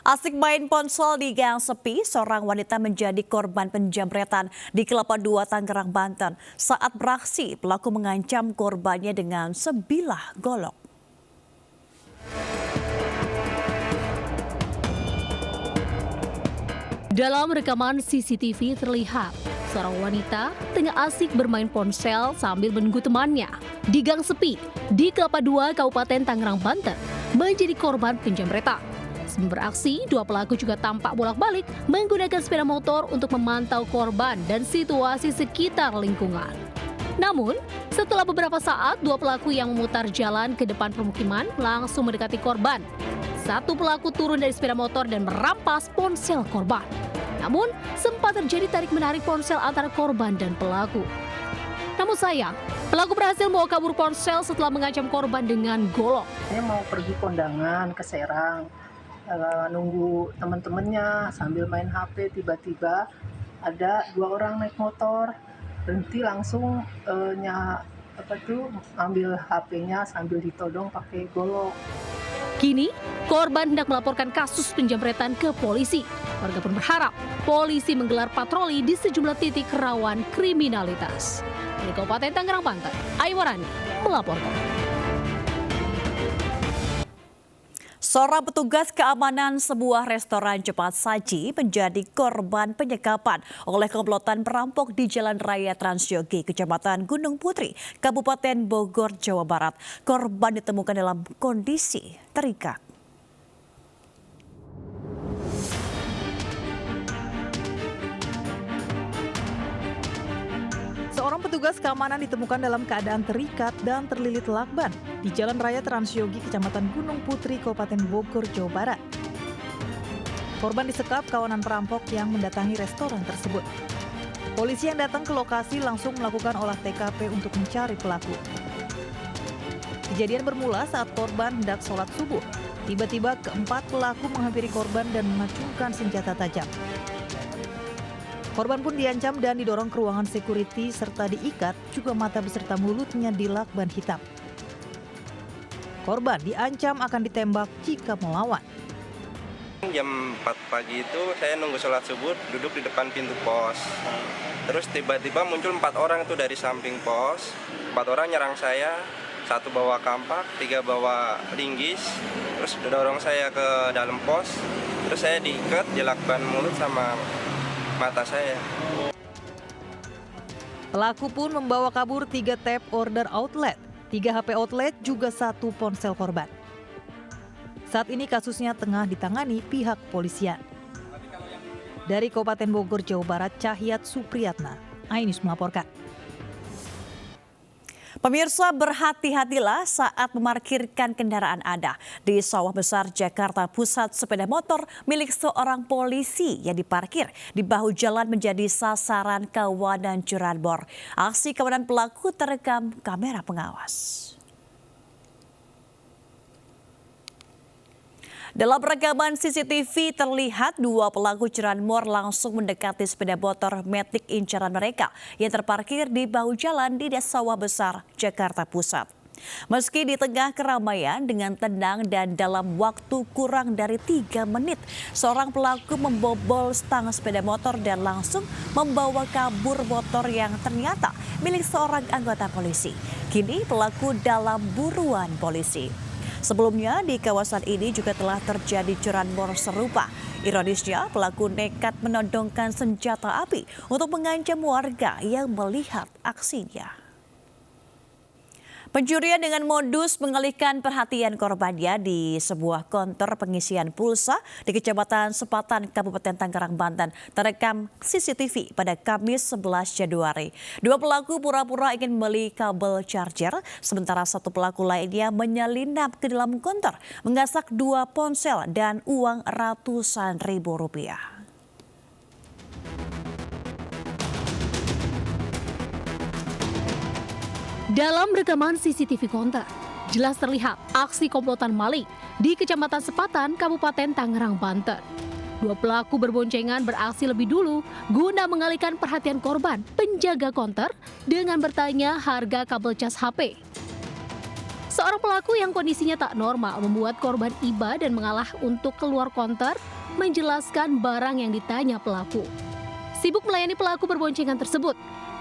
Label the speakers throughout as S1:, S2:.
S1: Asik main ponsel di gang sepi, seorang wanita menjadi korban penjamretan di Kelapa II, Tangerang, Banten. Saat beraksi, pelaku mengancam korbannya dengan sebilah golok.
S2: Dalam rekaman CCTV terlihat seorang wanita tengah asik bermain ponsel sambil menunggu temannya di gang sepi di Kelapa II, Kabupaten Tangerang, Banten menjadi korban penjamretan. Sebelum beraksi, dua pelaku juga tampak bolak-balik menggunakan sepeda motor untuk memantau korban dan situasi sekitar lingkungan. Namun, setelah beberapa saat, dua pelaku yang memutar jalan ke depan permukiman langsung mendekati korban. Satu pelaku turun dari sepeda motor dan merampas ponsel korban. Namun, sempat terjadi tarik-menarik ponsel antara korban dan pelaku. Namun sayang, pelaku berhasil membawa kabur ponsel setelah mengancam korban dengan golok.
S3: Saya mau pergi kondangan ke Serang, nunggu teman-temannya sambil main HP, tiba-tiba ada dua orang naik motor, berhenti langsung ambil HP-nya sambil ditodong pakai golok.
S2: Kini, korban hendak melaporkan kasus penjamretan ke polisi. Warga pun berharap polisi menggelar patroli di sejumlah titik rawan kriminalitas. Dari Kabupaten Tangerang, Banten, Aiwarani melaporkan.
S1: Seorang petugas keamanan sebuah restoran cepat saji menjadi korban penyekapan oleh komplotan perampok di Jalan Raya Transyogi, Kecamatan Gunung Putri, Kabupaten Bogor, Jawa Barat. Korban ditemukan dalam kondisi terikat.
S4: Seorang petugas keamanan ditemukan dalam keadaan terikat dan terlilit lakban di Jalan Raya Transyogi, Kecamatan Gunung Putri, Kabupaten Bogor, Jawa Barat. Korban disekap kawanan perampok yang mendatangi restoran tersebut. Polisi yang datang ke lokasi langsung melakukan olah TKP untuk mencari pelaku. Kejadian bermula saat korban hendak sholat subuh. Tiba-tiba keempat pelaku menghampiri korban dan mengacungkan senjata tajam. Korban pun diancam dan didorong ke ruangan security serta diikat, juga mata beserta mulutnya dilakban hitam. Korban diancam akan ditembak jika melawan.
S5: Jam 4 pagi itu saya nunggu sholat subuh, duduk di depan pintu pos. Terus tiba-tiba muncul 4 orang itu dari samping pos. 4 orang nyerang saya, 1 bawa kampak, 3 bawa linggis. Terus dorong saya ke dalam pos. Terus saya diikat, dilakban mulut sama mata saya.
S4: Pelaku pun membawa kabur 3 tab order outlet, 3 HP outlet, juga 1 ponsel korban. Saat ini kasusnya tengah ditangani pihak kepolisian. Dari Kabupaten Bogor, Jawa Barat, Cahyat Supriyatna, Ainus melaporkan.
S1: Pemirsa, berhati-hatilah saat memarkirkan kendaraan Anda. Di Sawah Besar, Jakarta Pusat, sepeda motor milik seorang polisi yang diparkir di bahu jalan menjadi sasaran kawanan curanmor. Aksi kawanan pelaku terekam kamera pengawas. Dalam rekaman CCTV terlihat 2 pelaku curanmor langsung mendekati sepeda motor Matic incaran mereka yang terparkir di bahu jalan di Sawah Besar, Jakarta Pusat. Meski di tengah keramaian dengan tenang dan dalam waktu kurang dari 3 menit, seorang pelaku membobol stang sepeda motor dan langsung membawa kabur motor yang ternyata milik seorang anggota polisi. Kini pelaku dalam buruan polisi. Sebelumnya di kawasan ini juga telah terjadi curanmor serupa. Ironisnya, pelaku nekat menodongkan senjata api untuk mengancam warga yang melihat aksinya. Pencurian dengan modus mengalihkan perhatian korbannya di sebuah konter pengisian pulsa di Kecamatan Sepatan, Kabupaten Tangerang, Banten terekam CCTV pada Kamis 11 Januari. 2 pelaku pura-pura ingin membeli kabel charger, sementara 1 pelaku lainnya menyelinap ke dalam konter, menggasak 2 ponsel dan uang ratusan ribu rupiah.
S2: Dalam rekaman CCTV konter, jelas terlihat aksi komplotan maling di Kecamatan Sepatan, Kabupaten Tangerang, Banten. 2 pelaku berboncengan beraksi lebih dulu guna mengalihkan perhatian korban penjaga konter dengan bertanya harga kabel cas HP. Seorang pelaku yang kondisinya tak normal membuat korban iba dan mengalah untuk keluar konter menjelaskan barang yang ditanya pelaku. Sibuk melayani pelaku berboncengan tersebut.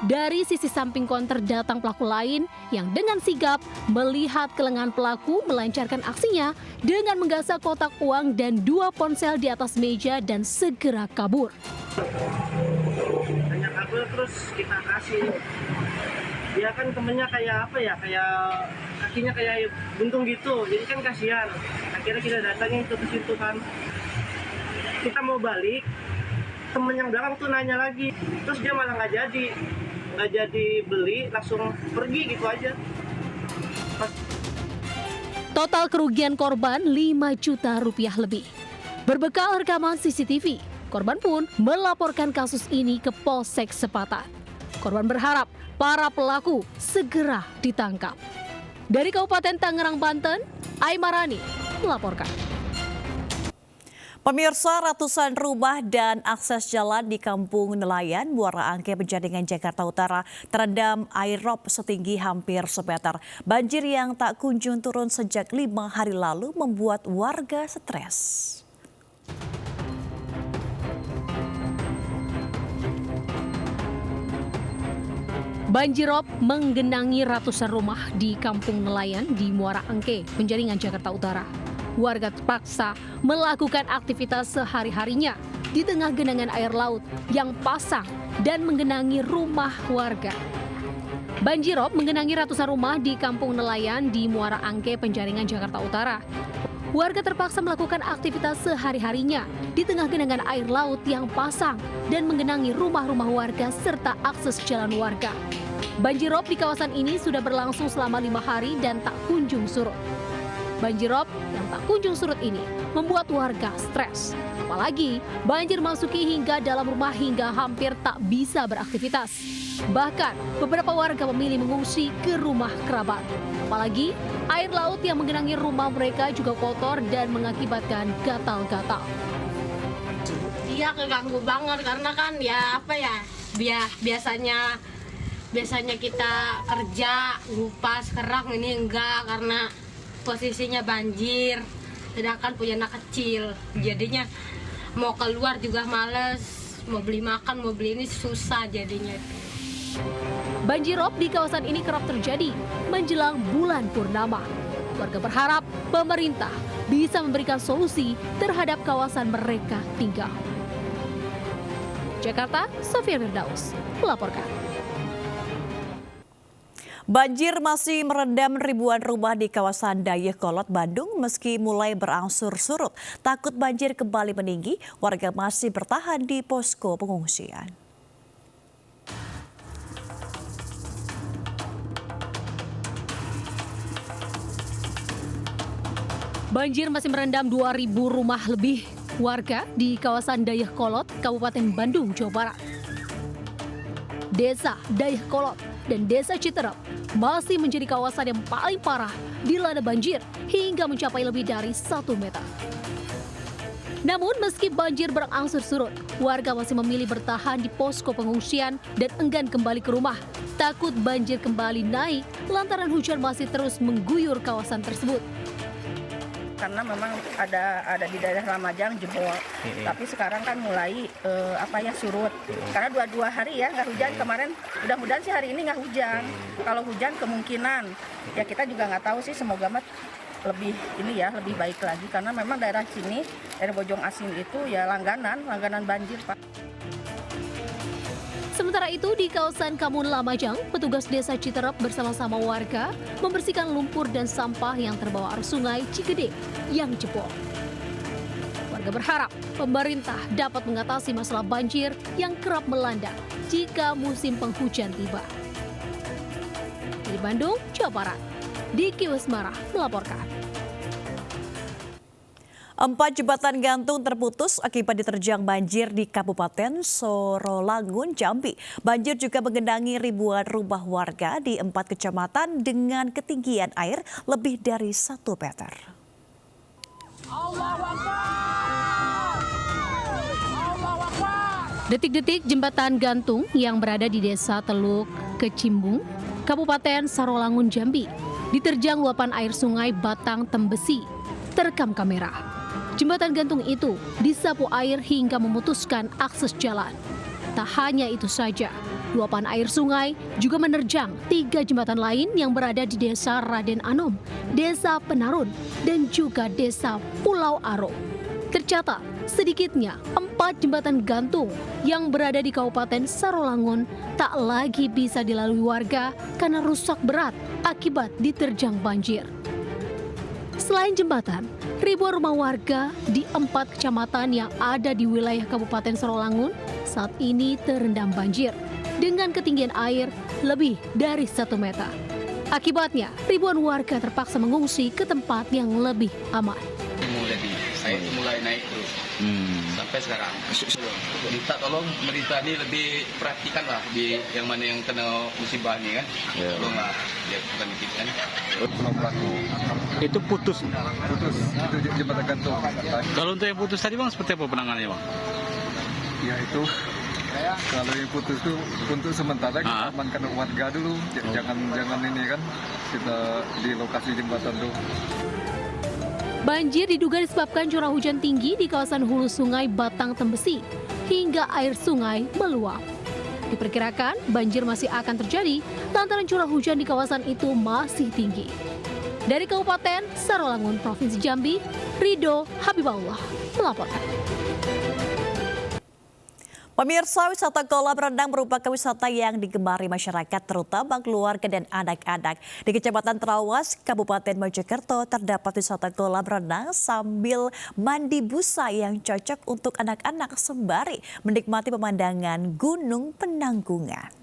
S2: Dari sisi samping konter datang pelaku lain yang dengan sigap melihat kelengahan pelaku melancarkan aksinya dengan menggasak kotak uang dan 2 ponsel di atas meja dan segera kabur.
S6: Hanya kabel terus kita kasih. Dia kan temennya kayak apa ya, kayak kakinya kayak buntung gitu, jadi kan kasihan. Akhirnya kita datangin itu ke situ kan. Kita mau balik, temen yang belakang tuh nanya lagi, terus dia malah nggak jadi beli, langsung pergi gitu aja.
S2: Total kerugian korban 5 juta rupiah lebih. Berbekal rekaman CCTV, korban pun melaporkan kasus ini ke Polsek Sepatan. Korban berharap para pelaku segera ditangkap. Dari Kabupaten Tangerang, Banten, Aimarani melaporkan.
S1: Pemirsa, ratusan rumah dan akses jalan di Kampung Nelayan, Muara Angke, Penjaringan, Jakarta Utara terendam air rob setinggi hampir semeter. Banjir yang tak kunjung turun sejak 5 hari lalu membuat warga stres.
S2: Banjir rob menggenangi ratusan rumah di Kampung Nelayan di Muara Angke, Penjaringan, Jakarta Utara. Warga terpaksa melakukan aktivitas sehari-harinya di tengah genangan air laut yang pasang dan menggenangi rumah warga. Banjirop menggenangi ratusan rumah di Kampung Nelayan di Muara Angke, Penjaringan, Jakarta Utara. Warga terpaksa melakukan aktivitas sehari-harinya di tengah genangan air laut yang pasang dan menggenangi rumah-rumah warga serta akses jalan warga. Banjirop di kawasan ini sudah berlangsung selama 5 hari dan tak kunjung surut. Banjirop yang tak kunjung surut ini membuat warga stres. Apalagi banjir masuki hingga dalam rumah hingga hampir tak bisa beraktivitas. Bahkan beberapa warga memilih mengungsi ke rumah kerabat. Apalagi air laut yang menggenangi rumah mereka juga kotor dan mengakibatkan gatal-gatal.
S7: Iya, keganggu banget karena kan ya apa ya, biasanya kita kerja ngupas kerang, ini enggak karena posisinya banjir, sedangkan punya anak kecil, jadinya mau keluar juga males, mau beli makan, mau beli ini susah jadinya.
S2: Banjirop di kawasan ini kerap terjadi menjelang bulan purnama. Warga berharap pemerintah bisa memberikan solusi terhadap kawasan mereka tinggal. Jakarta, Sofia Firdaus melaporkan.
S1: Banjir masih merendam ribuan rumah di kawasan Dayakolot, Bandung meski mulai berangsur surut. Takut banjir kembali meninggi, warga masih bertahan di posko pengungsian.
S2: Banjir masih merendam 2.000 rumah lebih warga di kawasan Dayakolot, Kabupaten Bandung, Jawa Barat. Desa Dayakolot dan Desa Citerep masih menjadi kawasan yang paling parah dilanda banjir hingga mencapai lebih dari 1 meter. Namun meski banjir berangsur surut, warga masih memilih bertahan di posko pengungsian dan enggan kembali ke rumah. Takut banjir kembali naik lantaran hujan masih terus mengguyur kawasan tersebut.
S8: Karena memang ada di daerah Lamajang jebol, tapi sekarang kan mulai surut. Karena dua hari ya nggak hujan kemarin. Mudah-mudahan sih hari ini nggak hujan. Kalau hujan kemungkinan ya kita juga nggak tahu sih, semoga lebih baik lagi karena memang daerah sini, daerah Bojong Asin itu ya langganan banjir, Pak.
S2: Sementara itu di kawasan Kamun Lamajang, petugas Desa Citerep bersama-sama warga membersihkan lumpur dan sampah yang terbawa arus sungai Cikede yang jebol. Warga berharap pemerintah dapat mengatasi masalah banjir yang kerap melanda jika musim penghujan tiba. Dari Bandung, Jawa Barat, Diki Wismara melaporkan.
S1: 4 jembatan gantung terputus akibat diterjang banjir di Kabupaten Sorolangun, Jambi. Banjir juga menggenangi ribuan rumah warga di 4 kecamatan dengan ketinggian air lebih dari 1 meter.
S2: Detik-detik jembatan gantung yang berada di Desa Teluk Kecimbung, Kabupaten Sorolangun, Jambi, diterjang luapan air sungai Batang Tembesi. Terekam kamera. Jembatan gantung itu disapu air hingga memutuskan akses jalan. Tak hanya itu saja, luapan air sungai juga menerjang 3 jembatan lain yang berada di Desa Raden Anom, Desa Penarun, dan juga Desa Pulau Aro. Tercatat, sedikitnya 4 jembatan gantung yang berada di Kabupaten Sarolangun tak lagi bisa dilalui warga karena rusak berat akibat diterjang banjir. Selain jembatan, ribuan rumah warga di 4 kecamatan yang ada di wilayah Kabupaten Sarolangun saat ini terendam banjir dengan ketinggian air lebih dari 1 meter. Akibatnya, ribuan warga terpaksa mengungsi ke tempat yang lebih aman.
S9: Mulai naik terus sampai sekarang. Minta tolong pemerintah ini lebih perhatikan lah di yang mana yang kena musibah ini kan. Tolong lah dia bukan dikit kan.
S10: Itu putus
S11: itu jembatan gantung.
S10: Kalau untuk yang putus tadi bang, seperti apa penanganannya bang?
S11: Ya itu kalau yang putus itu untuk sementara kita amankan warga dulu. Jangan ini kan kita di lokasi jembatan tuh.
S2: Banjir diduga disebabkan curah hujan tinggi di kawasan hulu sungai Batang Tembesi hingga air sungai meluap. Diperkirakan banjir masih akan terjadi lantaran curah hujan di kawasan itu masih tinggi. Dari Kabupaten Sarolangun, Provinsi Jambi, Rido Habibullah melaporkan.
S1: Pemirsa, wisata kolam renang merupakan wisata yang digemari masyarakat, terutama keluarga dan anak-anak. Di Kecamatan Trawas, Kabupaten Mojokerto, terdapat wisata kolam renang sambil mandi busa yang cocok untuk anak-anak sembari menikmati pemandangan Gunung Penanggungan.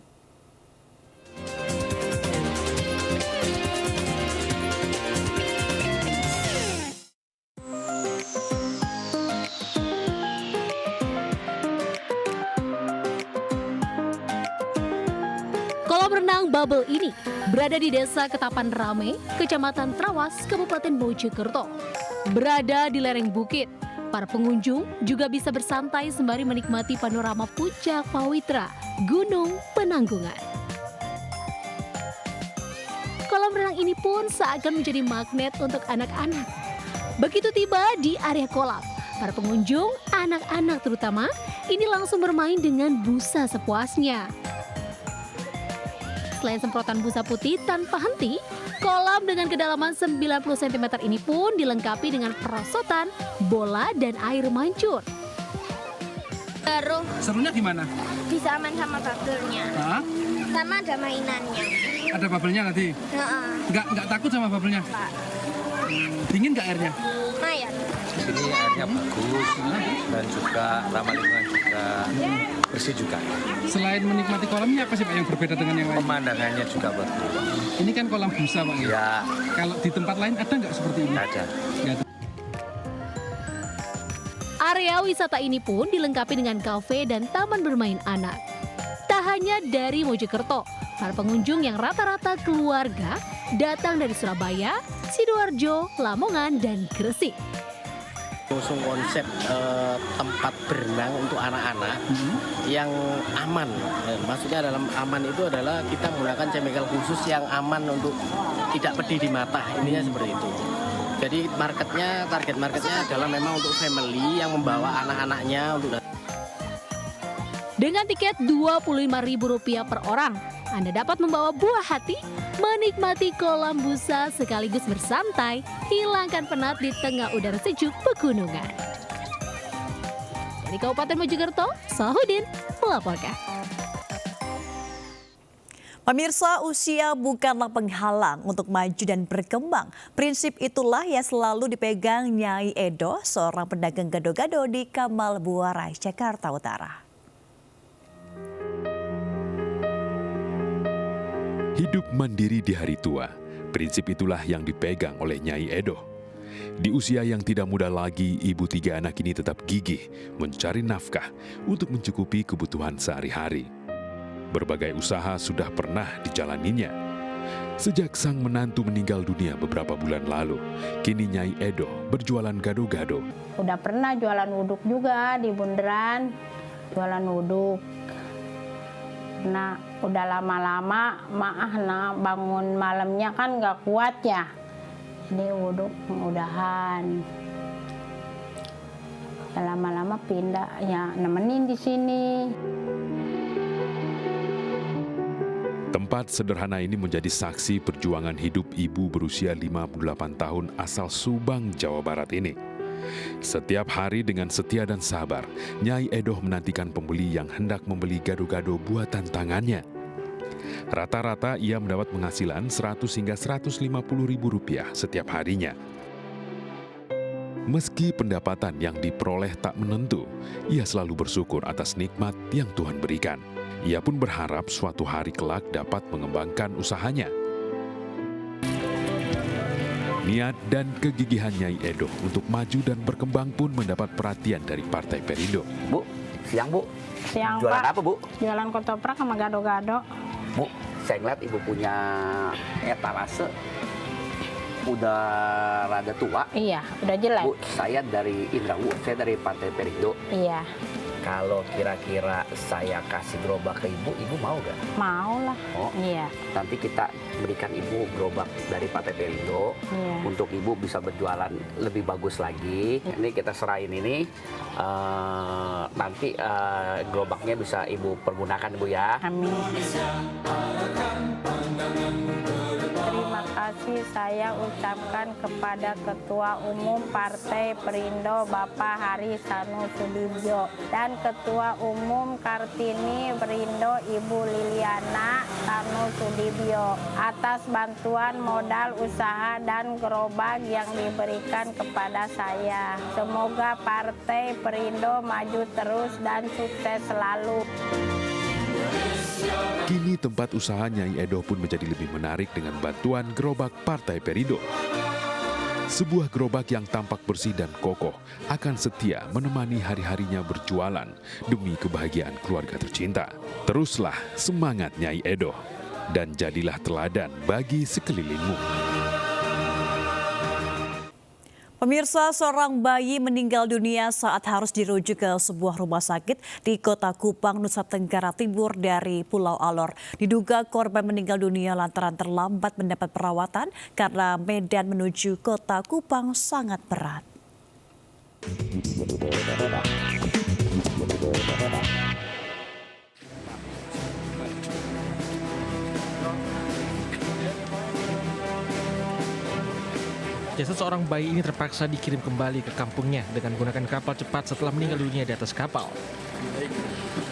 S2: Kolam renang Bubble ini berada di Desa Ketapan Rame, Kecamatan Trawas, Kabupaten Mojokerto. Berada di lereng bukit, para pengunjung juga bisa bersantai sembari menikmati panorama puncak Pawitra, Gunung Penanggungan. Kolam renang ini pun seakan menjadi magnet untuk anak-anak. Begitu tiba di area kolam, para pengunjung, anak-anak terutama, ini langsung bermain dengan busa sepuasnya. Selain semprotan busa putih tanpa henti, kolam dengan kedalaman 90 cm ini pun dilengkapi dengan perosotan, bola, dan air mancur.
S12: Serunya gimana?
S13: Bisa main sama bubble-nya. Sama ada mainannya.
S12: Ada bubble-nya nanti? Nggak takut sama bubble-nya? Dingin nggak airnya?
S13: Lumayan.
S14: Di sini airnya bagus dan juga ramah lingkungan juga, bersih juga.
S12: Selain menikmati kolamnya, apa sih Pak yang berbeda dengan yang lain?
S14: Pemandangannya juga bagus.
S12: Ini kan kolam busa Pak ya?
S14: Ya.
S12: Kalau di tempat lain ada nggak seperti ini?
S14: Ada.
S2: Area wisata ini pun dilengkapi dengan kafe dan taman bermain anak. Tak hanya dari Mojokerto, para pengunjung yang rata-rata keluarga datang dari Surabaya, Sidoarjo, Lamongan, dan Gresik.
S15: Usung konsep tempat berenang untuk anak-anak yang aman. Maksudnya dalam aman itu adalah kita menggunakan chemical khusus yang aman untuk tidak pedih di mata. Intinya seperti itu. Jadi target marketnya adalah memang untuk family yang membawa anak-anaknya untuk.
S2: Dengan tiket Rp25.000 per orang, Anda dapat membawa buah hati, menikmati kolam busa sekaligus bersantai, hilangkan penat di tengah udara sejuk pegunungan. Dari Kabupaten Mojokerto, Sahudin melaporkan.
S1: Pemirsa, usia bukanlah penghalang untuk maju dan berkembang. Prinsip itulah yang selalu dipegang Nyai Edo, seorang pedagang gado-gado di Kamal Buarai, Jakarta Utara.
S16: Hidup mandiri di hari tua, prinsip itulah yang dipegang oleh Nyai Edo. Di usia yang tidak muda lagi, ibu 3 anak ini tetap gigih mencari nafkah untuk mencukupi kebutuhan sehari-hari. Berbagai usaha sudah pernah dijalaninya. Sejak sang menantu meninggal dunia beberapa bulan lalu, kini Nyai Edo berjualan gado-gado.
S17: Udah pernah jualan uduk juga di bundaran, jualan uduk. Nah, udah lama-lama bangun malamnya kan nggak kuat ya. Ini wudhu mudahan. Ya, lama-lama pindah ya nemenin di sini.
S16: Tempat sederhana ini menjadi saksi perjuangan hidup ibu berusia 58 tahun asal Subang, Jawa Barat ini. Setiap hari dengan setia dan sabar, Nyai Edoh menantikan pembeli yang hendak membeli gado-gado buatan tangannya. Rata-rata ia mendapat penghasilan 100 hingga 150 ribu rupiah setiap harinya. Meski pendapatan yang diperoleh tak menentu, ia selalu bersyukur atas nikmat yang Tuhan berikan. Ia pun berharap suatu hari kelak dapat mengembangkan usahanya. Niat dan kegigihan Nyai Edoh untuk maju dan berkembang pun mendapat perhatian dari Partai Perindo.
S18: Bu, siang Bu.
S17: Siang,
S18: Jualan
S17: Pak.
S18: apa Bu?
S17: Jualan ketoprak sama gado-gado.
S18: Bu, saya ngeliat Ibu punya etalase. Udah rada tua.
S17: Iya, udah jelek.
S18: Bu, saya dari Indrawu, saya dari Partai Perindo.
S17: Iya.
S18: Kalau kira-kira saya kasih gerobak ke Ibu mau gak?
S17: Mau lah.
S18: Oh,
S17: iya.
S18: Nanti kita berikan Ibu gerobak dari Partai Perindo.
S17: Iya.
S18: Untuk Ibu bisa berjualan lebih bagus lagi. Ini kita serahin ini. Nanti gerobaknya bisa Ibu pergunakan Bu ya.
S17: Amin. Terima kasih saya ucapkan kepada Ketua Umum Partai Perindo Bapak Harisanu Sudibyo dan Ketua Umum Kartini Perindo Ibu Liliana Sanu Sudibyo atas bantuan modal usaha dan gerobak yang diberikan kepada saya. Semoga Partai Perindo maju terus dan sukses selalu.
S16: Kini tempat usaha Nyai Edoh pun menjadi lebih menarik dengan bantuan gerobak Partai Perindo. Sebuah gerobak yang tampak bersih dan kokoh akan setia menemani hari-harinya berjualan demi kebahagiaan keluarga tercinta. Teruslah semangat Nyai Edoh dan jadilah teladan bagi sekelilingmu.
S1: Pemirsa, seorang bayi meninggal dunia saat harus dirujuk ke sebuah rumah sakit di Kota Kupang, Nusa Tenggara Timur dari Pulau Alor. Diduga korban meninggal dunia lantaran terlambat mendapat perawatan karena medan menuju Kota Kupang sangat berat.
S19: Jasad seorang bayi ini terpaksa dikirim kembali ke kampungnya dengan menggunakan kapal cepat setelah meninggal dunia di atas kapal.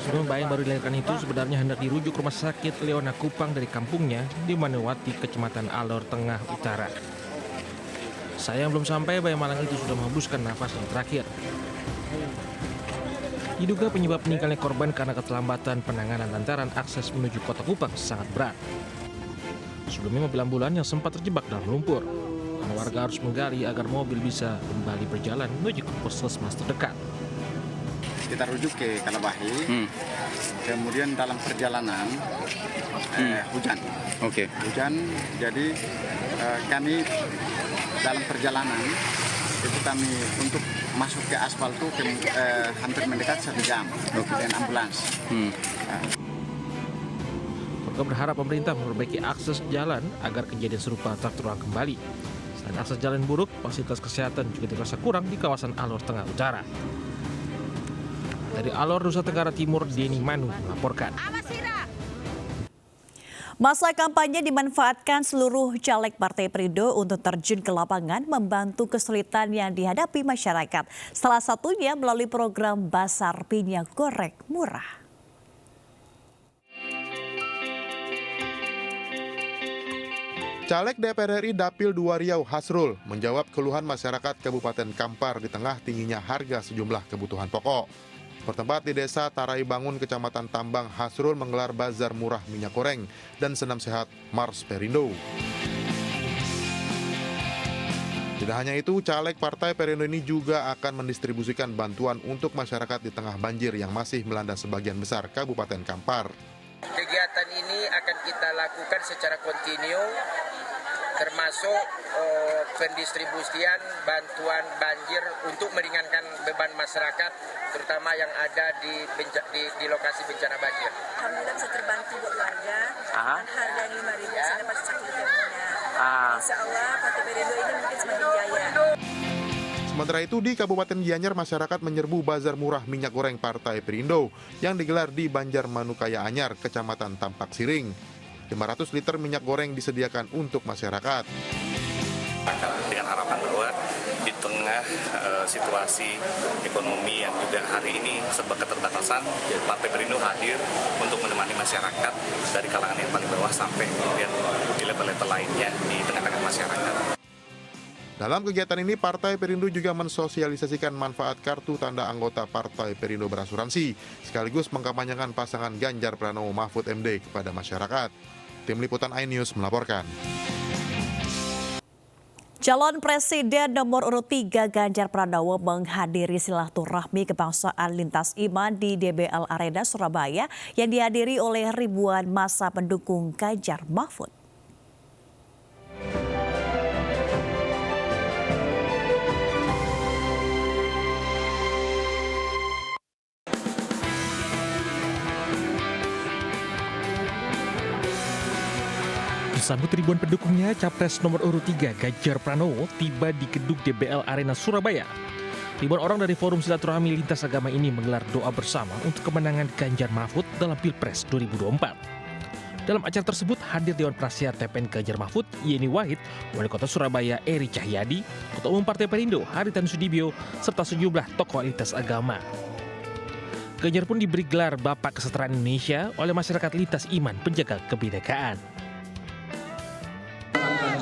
S19: Sebelum bayi yang baru dilahirkan itu sebenarnya hendak dirujuk ke rumah sakit Leona Kupang dari kampungnya di Manewati, Kecamatan Alor Tengah Utara. Sayang belum sampai, bayi malang itu sudah menghembuskan nafas yang terakhir. Diduga penyebab meninggalnya korban karena keterlambatan penanganan lantaran akses menuju Kota Kupang sangat berat. Sebelumnya mobil ambulan yang sempat terjebak dalam lumpur. Warga harus menggali agar mobil bisa kembali berjalan menuju ke puskesmas terdekat.
S20: Kita rujuk ke Kalabahi, kemudian dalam perjalanan hujan. Hujan, jadi kami dalam perjalanan itu kami untuk masuk ke aspal itu hampir mendekat 1 jam dengan ambulans.
S19: Warga berharap pemerintah memperbaiki akses jalan agar kejadian serupa tak terulang kembali. Dan akses jalan buruk, fasilitas kesehatan juga dirasa kurang di kawasan Alor Tengah Utara. Dari Alor, Nusa Tenggara Timur, Denny Manu melaporkan.
S1: Masa kampanye dimanfaatkan seluruh caleg Partai Perindo untuk terjun ke lapangan membantu kesulitan yang dihadapi masyarakat. Salah satunya melalui program Basar Minyak Goreng Murah.
S21: Caleg DPR RI Dapil 2 Riau Hasrul menjawab keluhan masyarakat Kabupaten Kampar di tengah tingginya harga sejumlah kebutuhan pokok. Bertempat di Desa Tarai Bangun, Kecamatan Tambang, Hasrul menggelar bazar murah minyak goreng dan senam sehat Mars Perindo. Tidak hanya itu, caleg Partai Perindo ini juga akan mendistribusikan bantuan untuk masyarakat di tengah banjir yang masih melanda sebagian besar Kabupaten Kampar.
S22: Kegiatan ini akan kita lakukan secara kontinu, termasuk pendistribusian bantuan banjir untuk meringankan beban masyarakat terutama yang ada di lokasi bencana banjir.
S3: Alhamdulillah bisa terbantu buat warga. Dengan harga 5.000 saya dapat 1 liter minyak. Insya Allah Partai Perindo ini mungkin semakin jaya.
S21: Sementara itu di Kabupaten Gianyar, masyarakat menyerbu bazar murah minyak goreng Partai Perindo yang digelar di Banjar Manukaya Anyar, Kecamatan Tampak Siring. 500 liter minyak goreng disediakan untuk masyarakat.
S5: Dengan harapan bahwa di tengah situasi ekonomi yang juga hari ini serba keterbatasan, Partai Perindo hadir untuk menemani masyarakat dari kalangan yang paling bawah sampai kemudian di level-level lainnya di tengah-tengah masyarakat.
S21: Dalam kegiatan ini, Partai Perindo juga mensosialisasikan manfaat kartu tanda anggota Partai Perindo berasuransi, sekaligus mengkampanyekan pasangan Ganjar Pranowo Mahfud MD kepada masyarakat. Tim Liputan iNews melaporkan.
S1: Calon Presiden nomor urut 3 Ganjar Pranowo menghadiri silaturahmi kebangsaan lintas iman di DBL Arena Surabaya yang dihadiri oleh ribuan massa pendukung Ganjar Mahfud.
S19: Disambut ribuan pendukungnya, Capres nomor urut 3 Ganjar Pranowo tiba di gedung DBL Arena Surabaya. Ribuan orang dari Forum Silaturahmi Lintas Agama ini menggelar doa bersama untuk kemenangan Ganjar Mahfud dalam Pilpres 2024. Dalam acara tersebut hadir Dewan Penasihat TPN Ganjar Mahfud, Yeni Wahid, Wali Kota Surabaya Eri Cahyadi, Ketua Umum Partai Perindo Haritanu Sudibyo, serta sejumlah tokoh lintas agama. Ganjar pun diberi gelar Bapak Kesetaraan Indonesia oleh masyarakat lintas iman penjaga kebinekaan.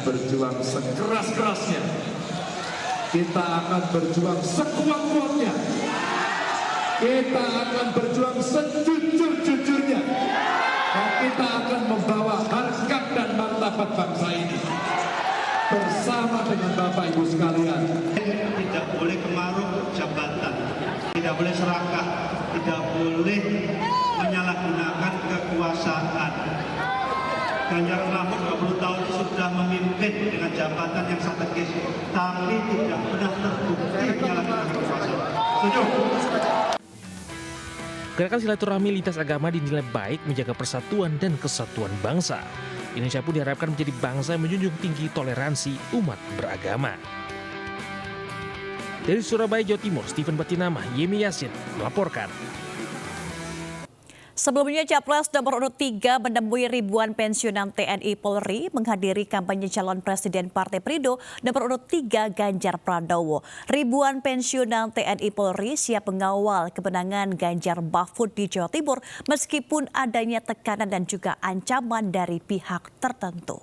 S23: Berjuang sekeras-kerasnya, kita akan berjuang sekuat-kuatnya, kita akan berjuang sejujur-jujurnya, dan kita akan membawa harkat dan martabat bangsa ini bersama dengan Bapak Ibu sekalian.
S24: Tidak boleh kemaruk jabatan, tidak boleh serakah, tidak boleh menyalahgunakan kekuasaan. Ganjar Mahfud 20 tahun sudah memimpin dengan jabatan yang strategis, tapi tidak pernah terbukti menyalahgunakan kekuasaan. Setuju?
S19: Gerakan silaturahmi lintas agama dinilai baik menjaga persatuan dan kesatuan bangsa. Indonesia pun diharapkan menjadi bangsa yang menjunjung tinggi toleransi umat beragama. Dari Surabaya, Jawa Timur, Stephen Batinama, Yemi Yasin melaporkan.
S1: Sebelumnya, Capres nomor urut 3 menemui ribuan pensiunan TNI Polri menghadiri kampanye calon presiden Partai Perindo nomor urut 3 Ganjar Pranowo. Ribuan pensiunan TNI Polri siap mengawal kemenangan Ganjar Mahfud di Jawa Timur meskipun adanya tekanan dan juga ancaman dari pihak tertentu.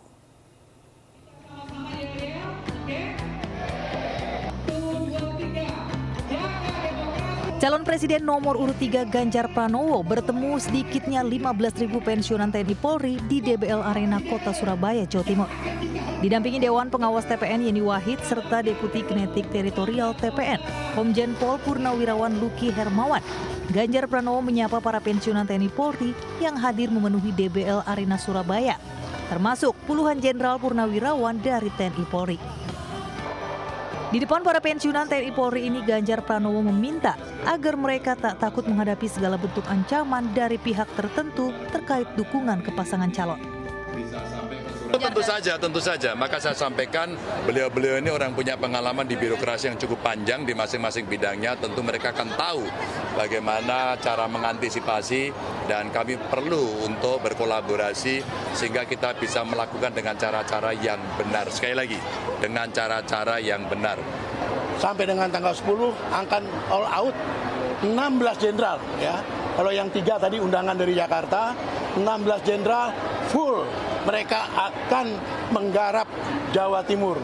S4: Calon Presiden nomor urut 3 Ganjar Pranowo bertemu sedikitnya 15.000 pensiunan TNI Polri di DBL Arena Kota Surabaya, Jawa Timur. Didampingi Dewan Pengawas TPN Yeni Wahid serta Deputi Kinetik Teritorial TPN, Komjen Pol Purnawirawan Luki Hermawan, Ganjar Pranowo menyapa para pensiunan TNI Polri yang hadir memenuhi DBL Arena Surabaya, termasuk puluhan jenderal purnawirawan dari TNI Polri. Di depan para pensiunan TNI Polri ini, Ganjar Pranowo meminta agar mereka tak takut menghadapi segala bentuk ancaman dari pihak tertentu terkait dukungan ke pasangan calon.
S25: Tentu saja. Maka saya sampaikan beliau-beliau ini orang punya pengalaman di birokrasi yang cukup panjang di masing-masing bidangnya. Tentu mereka akan tahu bagaimana cara mengantisipasi dan kami perlu untuk berkolaborasi sehingga kita bisa melakukan dengan cara-cara yang benar. Sekali lagi, dengan cara-cara yang benar.
S26: Sampai dengan tanggal 10 akan all out 16 jenderal ya. Kalau yang 3 tadi undangan dari Jakarta, 16 jenderal full. Mereka akan menggarap Jawa Timur.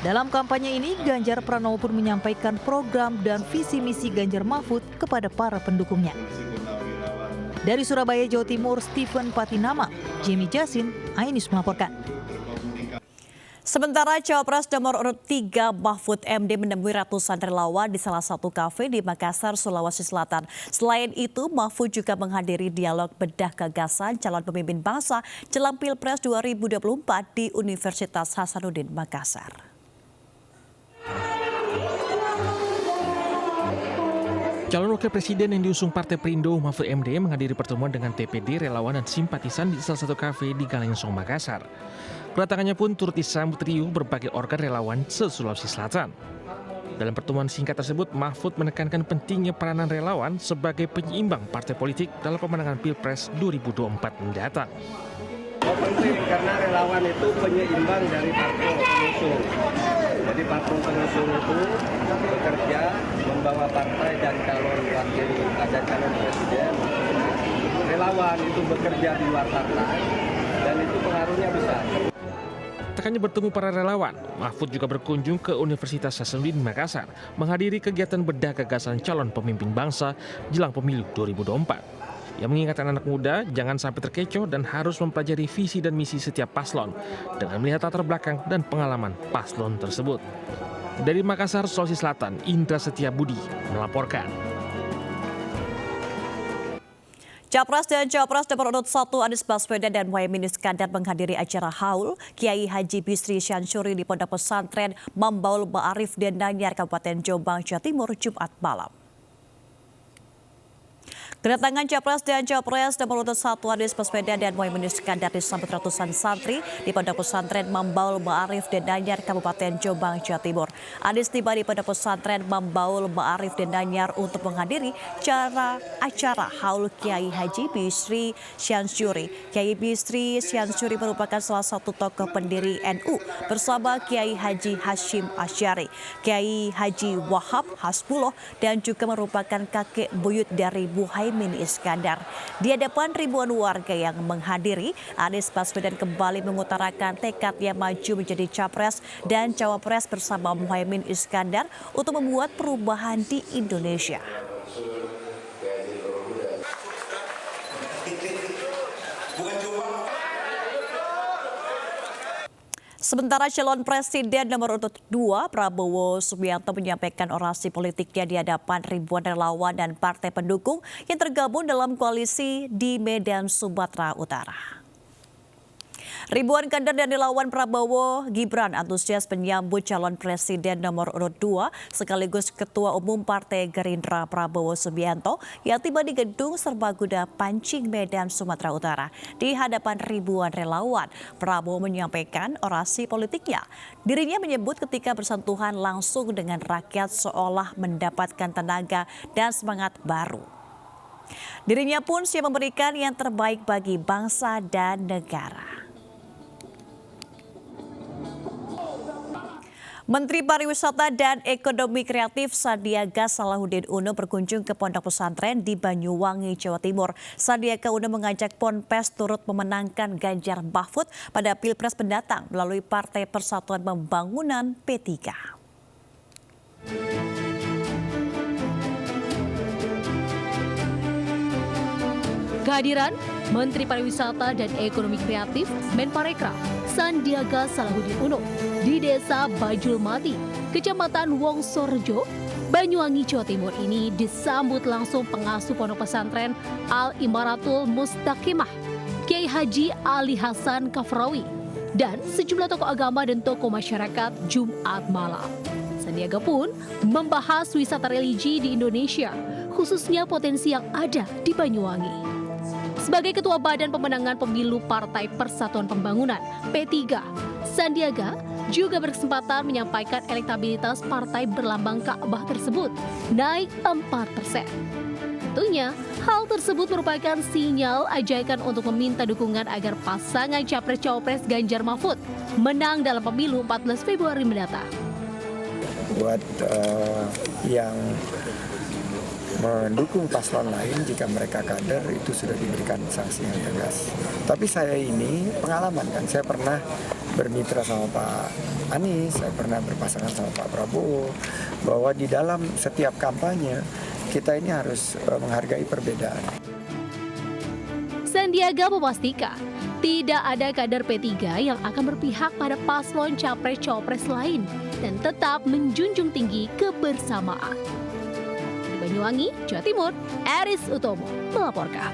S4: Dalam kampanye ini, Ganjar Pranowo pun menyampaikan program dan visi misi Ganjar Mahfud kepada para pendukungnya. Dari Surabaya, Jawa Timur, Stephen Patinama, Jimmy Jasin, iNews melaporkan.
S1: Sementara Capres nomor urut 3 Mahfud MD menemui ratusan relawan di salah satu kafe di Makassar, Sulawesi Selatan. Selain itu, Mahfud juga menghadiri dialog bedah gagasan calon pemimpin bangsa jelang Pilpres 2024 di Universitas Hasanuddin Makassar.
S19: Calon Wakil Presiden yang diusung Partai Perindo Mahfud MD menghadiri pertemuan dengan TPD, relawan dan simpatisan di salah satu kafe di Galensong, Makassar. Kedatangannya pun turut disambut riuh berbagai organ relawan se-Sulawesi Selatan. Dalam pertemuan singkat tersebut, Mahfud menekankan pentingnya peranan relawan sebagai penyeimbang partai politik dalam pemenangan Pilpres 2024 mendatang.
S15: Penting karena relawan itu penyeimbang dari parpol pengusung. Jadi parpol pengusung itu bekerja membawa partai dan calon wakil dan calon presiden. Relawan itu bekerja di luar partai dan itu pengaruhnya besar.
S19: Tekannya bertemu para relawan, Mahfud juga berkunjung ke Universitas Hasanuddin Makassar menghadiri kegiatan bedah gagasan calon pemimpin bangsa jelang pemilu 2024. Yang mengingatkan anak muda jangan sampai terkecoh dan harus mempelajari visi dan misi setiap paslon dengan melihat latar belakang dan pengalaman paslon tersebut. Dari Makassar, Sulawesi Selatan, Indra Setiabudi melaporkan.
S1: Capres dan Cawapres nomor urut 1 Anies Baswedan dan Muhaimin Iskandar menghadiri acara haul Kiai Haji Bisri Syansuri di Pondok Pesantren Mambaul Ma'arif Dendanyar, Kabupaten Jombang, Jawa Timur, Jumat malam. Kedatangan Capres dan Cawapres nomor urut 1 Anies Baswedan dan Muhaimin Iskandar disambut ratusan santri di Pondok Pesantren Mambaul Ma'arif Dendanyar, Kabupaten Jombang, Jawa Timur. Anies tiba di Pondok Pesantren Mambaul Ma'arif Dendanyar untuk menghadiri acara haul Kiai Haji Bisri Syansuri. Kiai Bisri Syansuri merupakan salah satu tokoh pendiri NU bersama Kiai Haji Hashim Asy'ari, Kiai Haji Wahab Hasbullah, dan juga merupakan kakek buyut dari Muhaimin Iskandar. Di hadapan ribuan warga yang menghadiri, Anies Baswedan kembali mengutarakan tekadnya maju menjadi Capres dan Cawapres bersama Muhaimin Iskandar untuk membuat perubahan di Indonesia. Sementara calon presiden nomor urut 2 Prabowo Subianto menyampaikan orasi politiknya di hadapan ribuan relawan dan partai pendukung yang tergabung dalam koalisi di Medan, Sumatera Utara. Ribuan kader dan relawan Prabowo Gibran antusias menyambut calon presiden nomor urut 2 sekaligus Ketua Umum Partai Gerindra Prabowo Subianto yang tiba di Gedung Serbaguna Pancing, Medan, Sumatera Utara. Di hadapan ribuan relawan, Prabowo menyampaikan orasi politiknya. Dirinya menyebut ketika bersentuhan langsung dengan rakyat seolah mendapatkan tenaga dan semangat baru. Dirinya pun siap memberikan yang terbaik bagi bangsa dan negara. Menteri Pariwisata dan Ekonomi Kreatif Sandiaga Salahuddin Uno berkunjung ke Pondok Pesantren di Banyuwangi, Jawa Timur. Sandiaga Uno mengajak Ponpes turut memenangkan Ganjar Mahfud pada Pilpres mendatang melalui Partai Persatuan Pembangunan P3.
S2: Kehadiran Menteri Pariwisata dan Ekonomi Kreatif Menparekraf Sandiaga Salahuddin Uno di Desa Bajulmati, Kecamatan Wongsorejo, Banyuwangi, Jawa Timur ini disambut langsung pengasuh Pondok Pesantren Al-Imaratul Mustaqimah, Kiai Haji Ali Hasan Kafrawi, dan sejumlah tokoh agama dan tokoh masyarakat Jumat malam. Sandiaga pun membahas wisata religi di Indonesia, khususnya potensi yang ada di Banyuwangi. Sebagai Ketua Badan Pemenangan Pemilu Partai Persatuan Pembangunan P3, Sandiaga juga berkesempatan menyampaikan elektabilitas partai berlambang Ka'bah tersebut naik 4%. Tentunya hal tersebut merupakan sinyal ajakan untuk meminta dukungan agar pasangan Capres-Cawapres Ganjar Mahfud menang dalam pemilu 14 Februari mendatang.
S6: Buat yang mendukung paslon lain jika mereka kader itu sudah diberikan sanksi yang tegas. Tapi saya ini pengalaman kan, saya pernah bermitra sama Pak Anies, saya pernah berpasangan sama Pak Prabowo, bahwa di dalam setiap kampanye kita ini harus menghargai perbedaan.
S2: Sandiaga memastikan tidak ada kader P3 yang akan berpihak pada paslon Capres-Cawapres lain dan tetap menjunjung tinggi kebersamaan. Banyuwangi, Jawa Timur, Aris Utomo melaporkan.